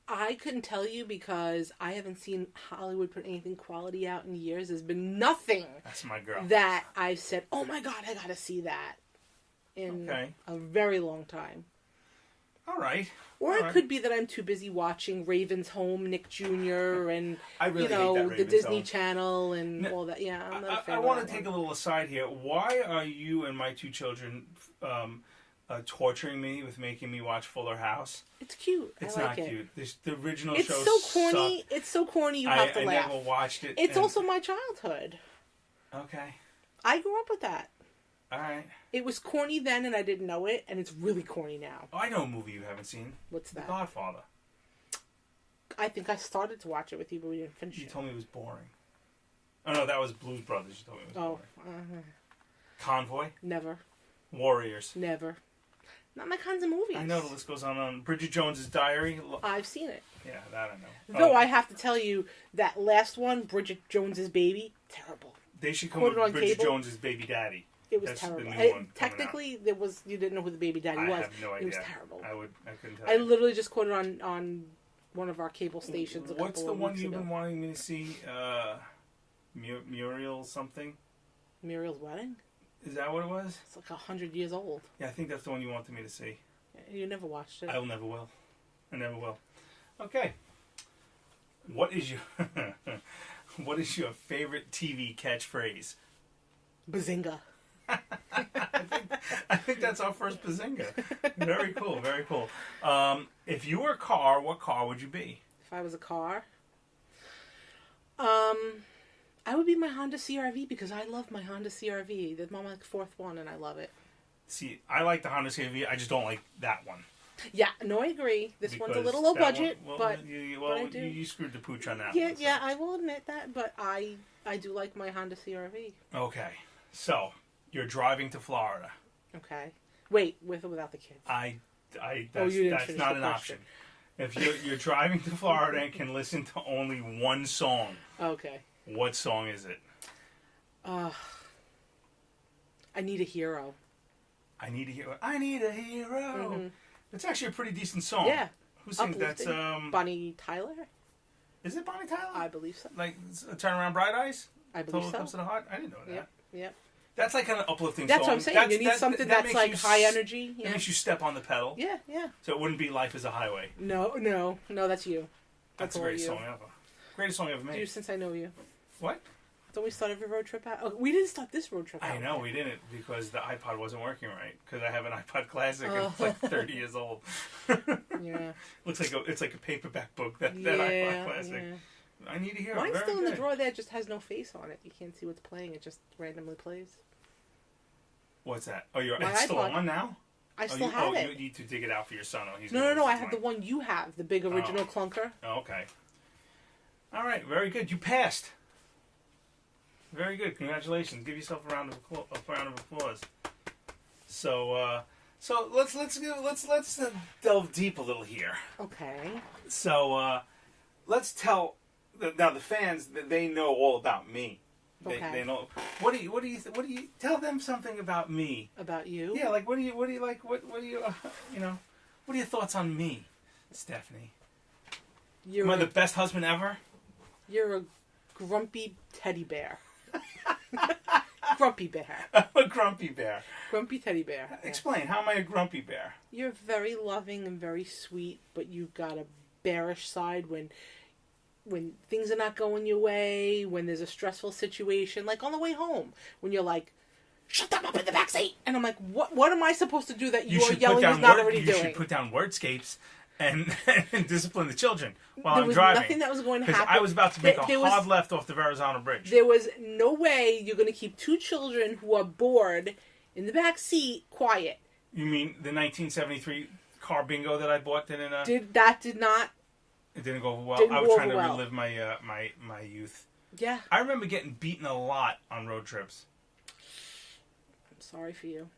I couldn't tell you because I haven't seen Hollywood put anything quality out in years. There's been nothing. That's my girl. That I've said, oh my God, I gotta see that in a very long time. All right. Or it could be that I'm too busy watching Raven's Home, Nick Jr., and I really hate that the Disney Home. Channel and all that. Yeah, I'm not a fan I of want that to take one. a little aside here. Why are you and my 2 children torturing me with making me watch Fuller House? It's cute. It's I like not it. cute. The original It's show so corny. sucked. It's so corny. You have to I laugh. never watched it. It's also my childhood. Okay. I grew up with that. All right. It was corny then, and I didn't know it, and it's really corny now. Oh, I know a movie you haven't seen. What's that? The Godfather. I think I started to watch it with you, but we didn't finish You it. told me it was boring. Oh no, that was Blues Brothers. You told me it was boring. Convoy. Never. Warriors. Never. Not my kinds of movies. I know the list goes on. Bridget Jones's Diary. I've seen it. Yeah, that I know. Though I have to tell you, that last one, Bridget Jones's Baby, terrible. They should come Put it with on Bridget cable. Jones's Baby Daddy. It was That's the terrible. new one coming Technically, there was you didn't know who the baby daddy I was. have no idea. It was terrible. I couldn't tell I you. literally just quoted on one of our cable stations. What's couple the of one weeks you've ago. been wanting me to see? Muriel something? Muriel's Wedding? Is that what it was? It's like 100 years old. Yeah, I think that's the one you wanted me to see. You never watched it. I never will. I never will. Okay. What is your what is your favorite TV catchphrase? Bazinga. I think that's our first bazinga. Very cool, very cool. If you were a car, what car would you be? If I was a car, I would be my Honda CRV because I love my Honda CRV. That's my like 4th one, and I love it. See, I like the Honda CRV. I just don't like that one. Yeah, no, I agree. This one's a Because little low that budget, one- but I do. you screwed the pooch on that yeah, one. so. yeah, I will admit that. But I do like my Honda CRV. Okay, so you're driving to Florida. Okay, wait, with or without the kids? That's, you didn't that's finish not the an question. option. If you're driving to Florida and can listen to only one song, Okay. what song is it? I Need a Hero. I need a hero. I need a hero. Mhm. It's actually a pretty decent song. Yeah. Who sings that's Bonnie Tyler? Is it Bonnie Tyler? I believe so. Like Turn Around Bright Eyes? I believe Total so. Eclipse of the Heart? I didn't know that. Yep. That's like an uplifting That's song. what I'm saying. You need something that's makes like you high energy. It Yeah. makes you step on the pedal. Yeah, yeah. So it wouldn't be Life is a Highway. No, that's you. That's the all greatest you. song ever. Greatest song ever made. Dude, since I know you. What? Don't we start every road trip out? Oh, we didn't start this road trip out. I know, we didn't because the iPod wasn't working right. Because I have an iPod Classic and it's like 30 years old. Yeah. Looks like it's like a paperback book, that Yeah, iPod Classic. yeah. I need to hear it. Mine's Very still in the good. drawer there. It just has no face on it. You can't see what's playing. It just randomly plays. What's that? Oh, My it's still iPod. on now? I still have it. You need to dig it out for your son. He's No. I have the one you have. The big original clunker. Oh, okay. All right, very good. You passed. Very good. Congratulations. Give yourself a round of applause. So let's delve deep a little here. Okay. So let's tell now the fans that they know all about me. They know. What do you tell them something about me? About you? Yeah, like what do you like? What do you what are your thoughts on me, Stephanie? Am I the best husband ever? You're a grumpy teddy bear. Grumpy bear. I'm a grumpy bear. Grumpy teddy bear. Yeah. Explain. How am I a grumpy bear? You're very loving and very sweet, but you've got a bearish side when things are not going your way, when there's a stressful situation, like on the way home, when you're like, shut them up in the backseat. And I'm like, what am I supposed to do that you're yelling is not already doing? You should put down wordscapes and discipline the children while There I'm was driving. nothing that was going to happen. I was about to make There a hard left off the Verrazano Bridge. There was no way you're going to keep two children who are bored in the back seat quiet. You mean the 1973 car bingo that I bought did not? It didn't go over well. Didn't I was go trying to over well. relive my youth. Yeah. I remember getting beaten a lot on road trips. I'm sorry for you.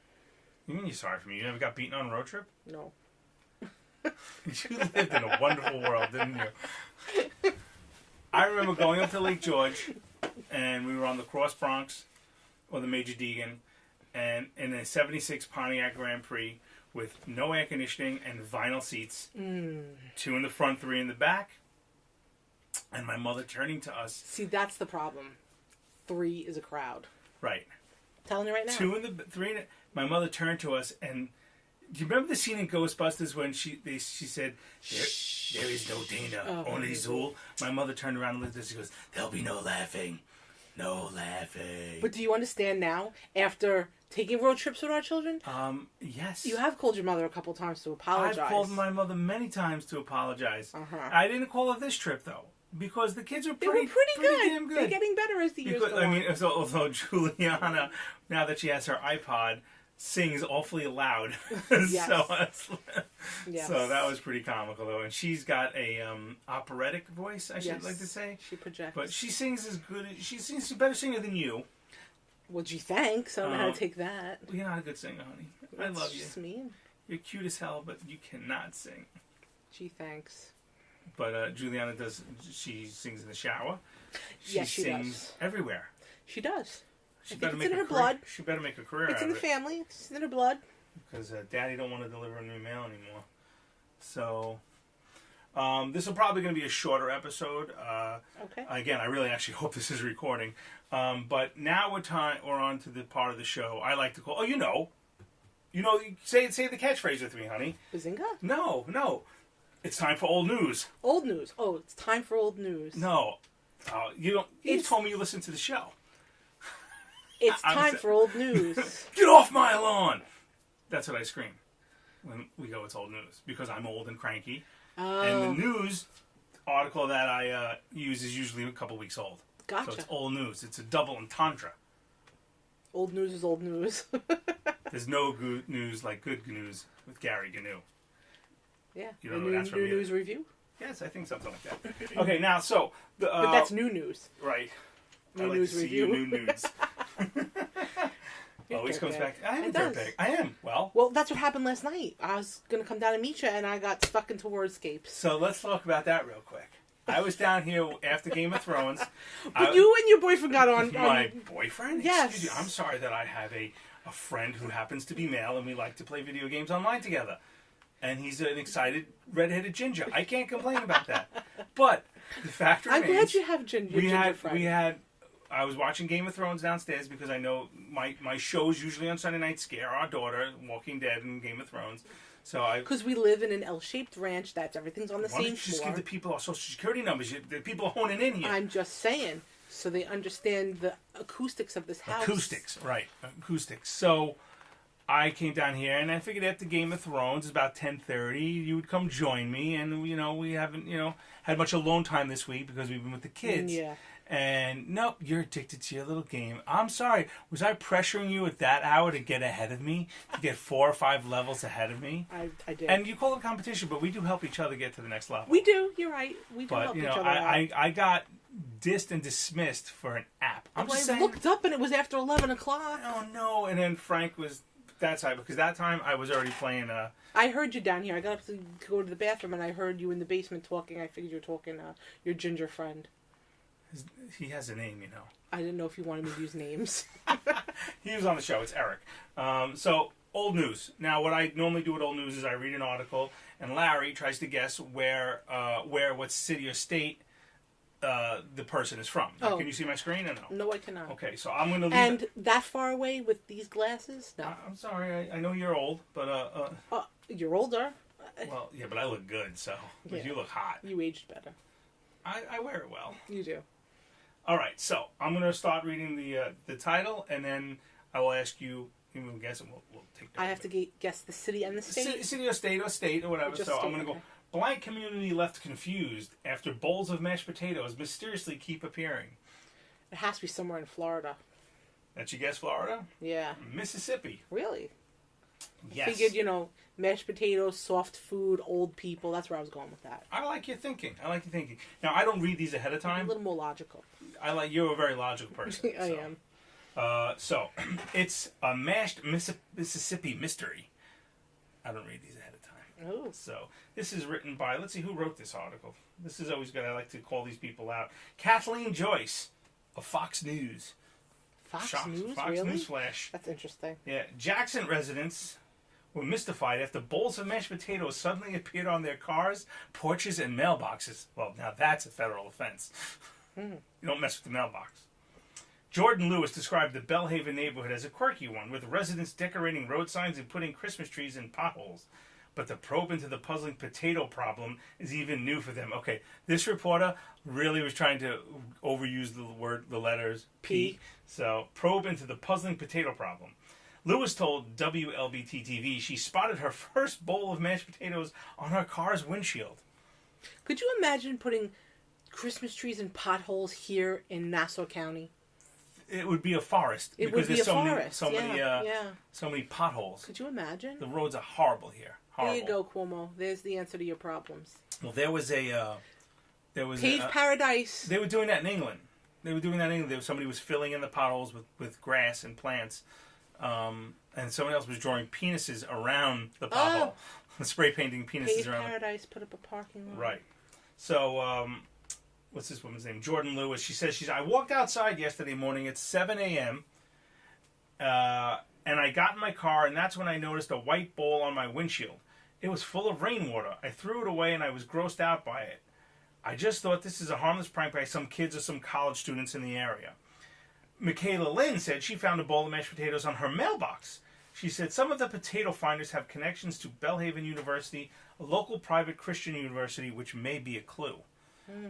You mean you're sorry for me? You never got beaten on a road trip? No. You lived in a wonderful world, didn't you? I remember going up to Lake George, and we were on the Cross Bronx, or the Major Deegan, and in a 76 Pontiac Grand Prix with no air conditioning and vinyl seats, 2 in the front, 3 in the back, and my mother turning to us. See, that's the problem. 3 is a crowd. Right. I'm telling you right now. 2 in the 3 in the, my mother turned to us, and do you remember the scene in Ghostbusters when she said, there is no danger, only Zool? My mother turned around and looked at us. She goes, there'll be no laughing. No laughing. But do you understand now, after taking road trips with our children? Yes. You have called your mother a couple times to apologize. I've called my mother many times to apologize. Uh-huh. I didn't call her this trip, though, because the kids were pretty good. damn good. They're getting better as the years go on. I mean, although Juliana, now that she has her iPod, sings awfully loud. Yes. Yes. So that was pretty comical, though. And she's got a operatic voice, I should like to say. She projects. But she sings as good as... She's a better singer than you. Well, gee, thanks. I don't know how to take that. Well, you're not a good singer, honey. I love you. That's mean. You're cute as hell, but you cannot sing. Gee, thanks. But Juliana does... She sings in the shower. Yes, she sings does. everywhere. She does. She I better think make it's in her career, blood. She better make a career It's out in the of it. family. It's in her blood. Because Daddy don't want to deliver new mail anymore. So, this will probably going to be a shorter episode. Okay. Again, I really actually hope this is recording. But now we're on to the part of the show I like to call... Oh, you know, say the catchphrase with me, honey. Bazinga? No. It's time for old news. Old news. Oh, it's time for old news. No. You don't... You told me you listened to the show. It's time for old news. Get off my lawn! That's what I scream when we go, it's old news. Because I'm old and cranky. Oh. And the news article that I use is usually a couple weeks old. Gotcha. So it's old news. It's a double entendre. Old news is old news. There's no good news like good news with Gary Gnu. Yeah. You don't the know new, that's from new either. news review? Yes, I think something like that. Okay, now, so... But that's new news. Right. New I like news to see review. you new nudes. Always comes back. I am a dirtbag. I am. Well, that's what happened last night. I was going to come down and meet you, and I got stuck into wordscapes. So let's talk about that real quick. I was down here after Game of Thrones. But you and your boyfriend got on... My boyfriend? Yes. Excuse you. I'm sorry that I have a friend who happens to be male, and we like to play video games online together. And he's an excited redheaded ginger. I can't complain about that. But the fact remains... I'm glad you have ginger friends. I was watching Game of Thrones downstairs because I know my shows usually on Sunday night scare our daughter, Walking Dead and Game of Thrones. So because we live in an L-shaped ranch, that's everything's on the why don't same you just floor. give the people our social security numbers? The people are honing in here. I'm just saying, so they understand the acoustics of this house. Acoustics, right? Acoustics. So I came down here, and I figured after Game of Thrones, it's about 10:30, you would come join me, and we haven't had much alone time this week because we've been with the kids. Yeah. And nope, you're addicted to your little game. I'm sorry. Was I pressuring you at that hour to get ahead of me? To get 4 or 5 levels ahead of me? I did. And you call it competition, but we do help each other get to the next level. We do. You're right. We do But help each other out. I got dissed and dismissed for an app. I'm just saying. I looked up and it was after 11 o'clock. Oh no! And then Frank was that side because that time I was already playing. I heard you down here. I got up to go to the bathroom and I heard you in the basement talking. I figured you were talking your ginger friend. He has a name, I didn't know if you wanted me to use names. He was on the show. It's Eric. So, old news. Now, what I normally do with old news is I read an article, and Larry tries to guess what city or state the person is from. Now, Oh. can you see my screen or no? No, I cannot. Okay, so I'm going to leave And it. that far away with these glasses? No. I'm sorry. I know you're old, but You're older. well, yeah, but I look good, so but Yeah. you look hot. You aged better. I wear it well. You do. All right, so I'm going to start reading the title, and then I will ask you. We'll guess, and we'll take. I have to guess the city and the state. City or state or whatever. Just So I'm state, going to go. okay. Blank community left confused after bowls of mashed potatoes mysteriously keep appearing. It has to be somewhere in Florida. That you guess, Florida? Yeah. Mississippi. Really? Yes. Figured, mashed potatoes, soft food, old people. That's where I was going with that. I like your thinking. Now, I don't read these ahead of A time. little more logical. You're a very logical person. I so. am. So, it's a mashed Mississippi mystery. I don't read these ahead of time. Oh. So, this is written by, let's see who wrote this article. This is always good. I like to call these people out. Kathleen Joyce of Fox News. Fox Shocked. News? Fox Really? News Flash. That's interesting. Yeah, Jackson residents were mystified after bowls of mashed potatoes suddenly appeared on their cars, porches, and mailboxes. Well, now that's a federal offense. You don't mess with the mailbox. Jordan Lewis described the Bellhaven neighborhood as a quirky one, with residents decorating road signs and putting Christmas trees in potholes. But the probe into the puzzling potato problem is even new for them. Okay, this reporter really was trying to overuse the letters P. So, probe into the puzzling potato problem. Lewis told WLBT-TV she spotted her first bowl of mashed potatoes on her car's windshield. Could you imagine putting Christmas trees in potholes here in Nassau County? It would be a forest It because would be there's a so forest. so many potholes. Could you imagine? The roads are horrible here. Horrible. There you go, Cuomo. There's the answer to your problems. Well, there was Paved paradise. They were doing that in England. Somebody was filling in the potholes with grass and plants, and someone else was drawing penises around the pothole, spray painting penises Paved around. paradise. Put up a parking lot. Right. So, what's this woman's name? Jordan Lewis. She says I walked outside yesterday morning at 7 a.m. And I got in my car, and that's when I noticed a white bowl on my windshield. It was full of rainwater. I threw it away, and I was grossed out by it. I just thought this is a harmless prank by some kids or some college students in the area. Michaela Lynn said she found a bowl of mashed potatoes on her mailbox. She said some of the potato finders have connections to Bellhaven University, a local private Christian university, which may be a clue.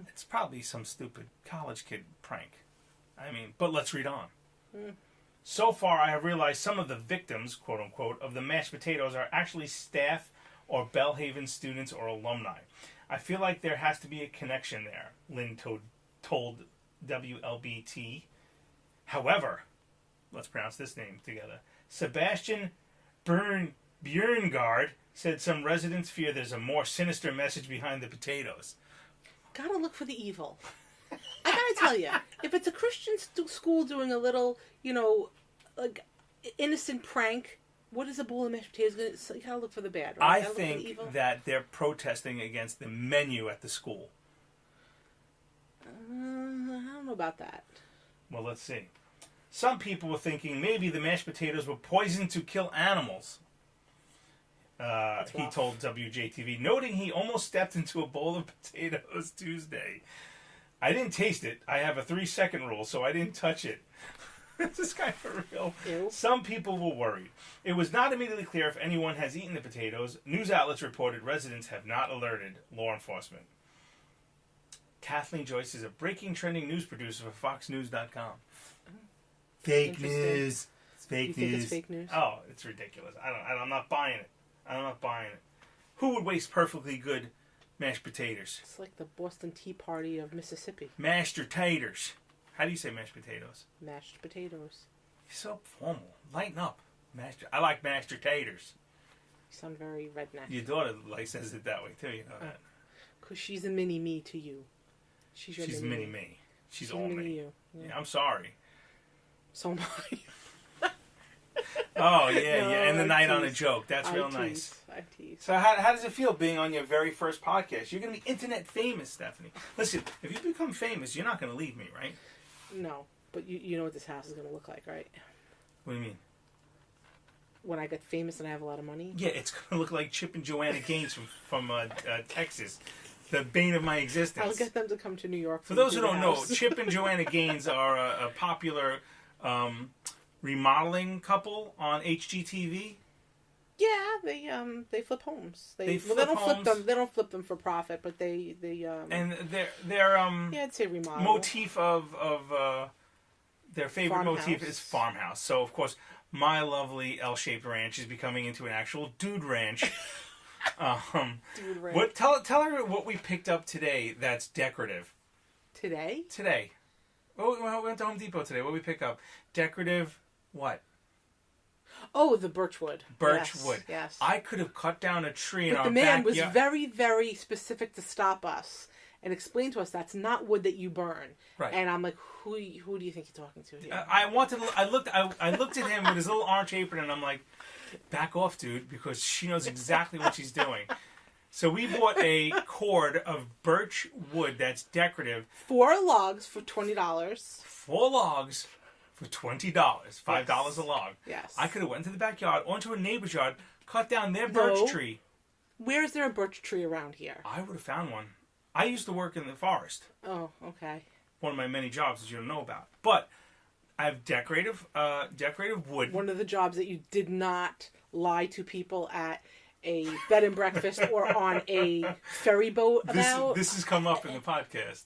It's probably some stupid college kid prank. But let's read on. So far, I have realized some of the victims, quote unquote, of the mashed potatoes are actually staff or Bellhaven students or alumni. I feel like there has to be a connection there, Lynn told WLBT. However, let's pronounce this name together. Sebastian Bjørngard said some residents fear there's a more sinister message behind the potatoes. Gotta look for the evil. I gotta tell you, if it's a Christian school doing a little, innocent prank, what is a bowl of mashed potatoes going to... You gotta look for the bad, right? I Gotta look for the think evil. that they're protesting against the menu at the school. I don't know about that. Well, let's see. Some people were thinking maybe the mashed potatoes were poisoned to kill animals. He told WJTV, noting he almost stepped into a bowl of potatoes Tuesday. I didn't taste it. I have a 3-second rule, so I didn't touch it. This is kind of real. Ew. Some people were worried. It was not immediately clear if anyone has eaten the potatoes. News outlets reported residents have not alerted law enforcement. Kathleen Joyce is a breaking trending news producer for FoxNews.com. Fake news. It's fake You news. think it's fake news? Oh, it's ridiculous. I'm not buying it. I'm not buying it. Who would waste perfectly good mashed potatoes? It's like the Boston Tea Party of Mississippi. Mashed taters. How do you say mashed potatoes? Mashed potatoes. You're so formal. Lighten up. I like mashed taters. You sound very redneck. Your daughter says it that way too. You know that. Because she's a mini me to you. She's your mini me. She's all mini me. you. Yeah, I'm sorry. So am I. Oh yeah, No, yeah. And the I night on a tease. joke. That's real tease. nice. I tease. So how does it feel being on your very first podcast? You're going to be internet famous, Stephanie. Listen, if you become famous, you're not going to leave me, right? No, but you know what this house is going to look like, right? What do you mean? When I get famous and I have a lot of money? Yeah, it's going to look like Chip and Joanna Gaines from Texas. The bane of my existence. I'll get them to come to New York. For those who don't know, Chip and Joanna Gaines are a popular remodeling couple on HGTV. Yeah, they flip homes. They don't flip them. They don't flip them for profit, but they and their yeah, I'd say remodel. motif of their favorite Farmhouse. motif is farmhouse. So of course, my lovely L-shaped ranch is becoming into an actual dude ranch. Dude, right. What? Tell her what we picked up today. That's decorative. Today? Today. Oh, we went to Home Depot today. What did we pick up? Decorative. What? Oh, the birchwood. Birchwood. Yes. I could have cut down a tree in But our the man backyard. was very, very specific to stop us and explain to us that's not wood that you burn. Right. And I'm like, who do you think you're talking to here? I looked at him with his little orange apron, and I'm like, back off, dude, because she knows exactly what she's doing. So we bought a cord of birch wood that's decorative. 4 logs for $20. 4 logs for $20. $5 a log. Yes. I could have went to the backyard, onto a neighbor's yard, cut down their birch tree. Where is there a birch tree around here? I would have found one. I used to work in the forest. Oh, okay. One of my many jobs that you don't know about. But I have decorative wood. One of the jobs that you did not lie to people at a bed and breakfast or on a ferry boat about. This has come up in the podcast.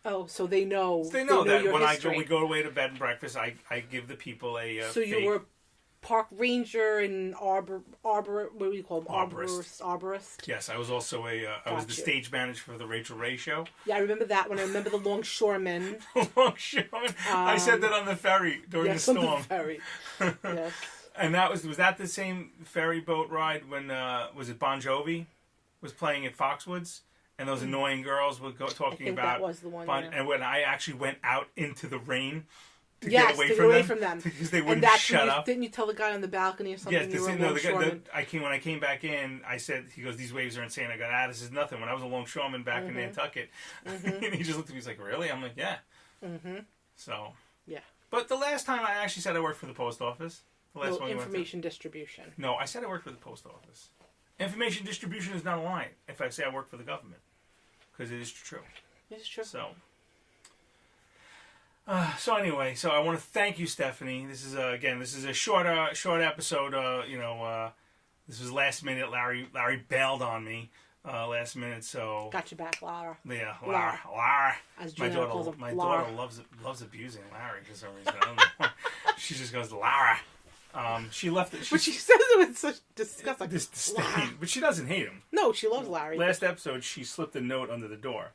Oh, so they know. They know that your when history. we go away to bed and breakfast, I give the people a So you fake. were park ranger and arbor. What do you call them? Arborist. Arborist. Yes, I was also I was the stage manager for the Rachel Ray show. Yeah, I remember that one. I remember the longshoremen. Longshoreman. I said that on the ferry during the storm. On the ferry. Yes. And was that the same ferry boat ride when was it Bon Jovi was playing at Foxwoods? And those annoying girls were talking about that was the one. and when I actually went out into the rain to yes, get away, to from, get away them, from them because they and wouldn't that's shut up. Didn't you tell the guy on the balcony or something? Yes, when I came back in. I said, he goes, "These waves are insane." I go, "This is nothing." When I was a longshoreman back in Nantucket, and he just looked at me, he's like, "Really?" I'm like, "Yeah." Mm-hmm. So yeah. But the last time I actually said I worked for the post office. The last one we went to. Information distribution. No, I said I worked for the post office. Information distribution is not a lie if I say I work for the government, because it is true. It's true. So anyway, I want to thank you, Stephanie. This is a short episode. This was last minute. Larry bailed on me last minute, so got your back, Lara. Yeah, Lara. As My Juliana calls daughter, him, daughter loves abusing Larry for some reason. I don't know. She just goes Lara. She left it. But she says it with such disgust, like this disdain. But she doesn't hate him. No, she loves Larry. Last episode, she slipped a note under the door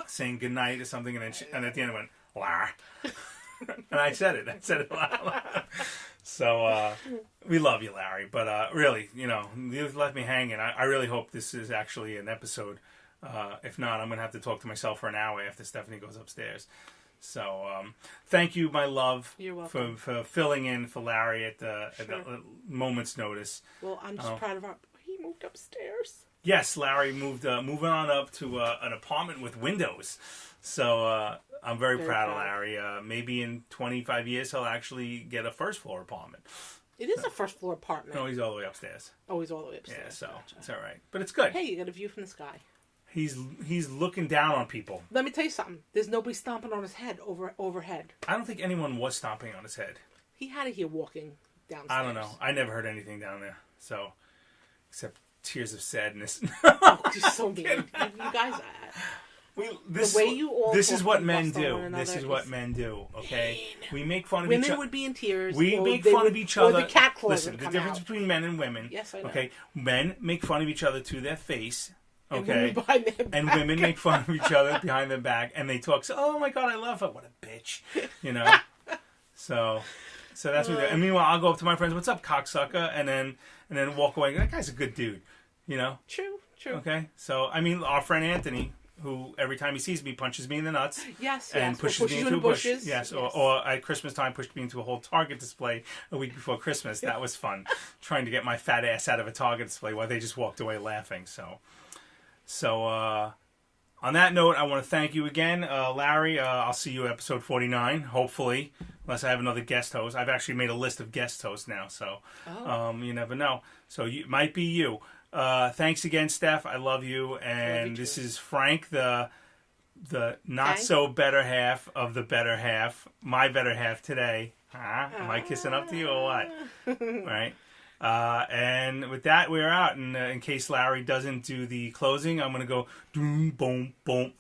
saying goodnight or something, and at the end it went, Lara. And I said it loud. So, we love you, Larry. But really, you've left me hanging. I really hope this is actually an episode. If not, I'm going to have to talk to myself for an hour after Stephanie goes upstairs. So, thank you, my love. You're welcome. For filling in for Larry at the moment's notice. Well, I'm just proud of he moved upstairs. Yes, Larry moving on up to an apartment with windows. So I'm very proud of Larry. Maybe in 25 years he'll actually get a first floor apartment. It is a first floor apartment. No, he's all the way upstairs. Oh, he's all the way upstairs. Yeah, so gotcha. It's all right. But it's good. Hey, you got a view from the sky. he's looking down on people. Let me tell you something. There's nobody stomping on his head overhead. I don't think anyone was stomping on his head. He had to hear walking downstairs. I don't know. I never heard anything down there. So, except tears of sadness. Oh, you're so mean. You guys. This is what men do. This is what men do. Okay, we make fun of each other. Women would be in tears. We make fun of each other. Or the cat claws Listen, would the come difference out. between men and women. Yes, I know. Okay, men make fun of each other to their face. Okay, and women make fun of each other behind their back, and they talk. So, oh my god, I love her. What a bitch, you know. So that's what. And meanwhile, I'll go up to my friends. What's up, cocksucker? And then walk away. That guy's a good dude, you know. True. Okay, so I mean, our friend Anthony, who every time he sees me punches me in the nuts. Yes. And pushes me into a bush. Yes. Or at Christmas time pushed me into a whole Target display a week before Christmas. That was fun. Trying to get my fat ass out of a Target display while they just walked away laughing. So on that note, I want to thank you again, Larry. I'll see you episode 49, hopefully, unless I have another guest host. I've actually made a list of guest hosts now, so you never know. So it might be you. Thanks again, Steph. I love you. And this is Frank, the not so better half of the better half. My better half today. Am I kissing up to you or what? Right. And with that, we're out. And in case Larry doesn't do the closing, I'm going to go boom, boom, boom.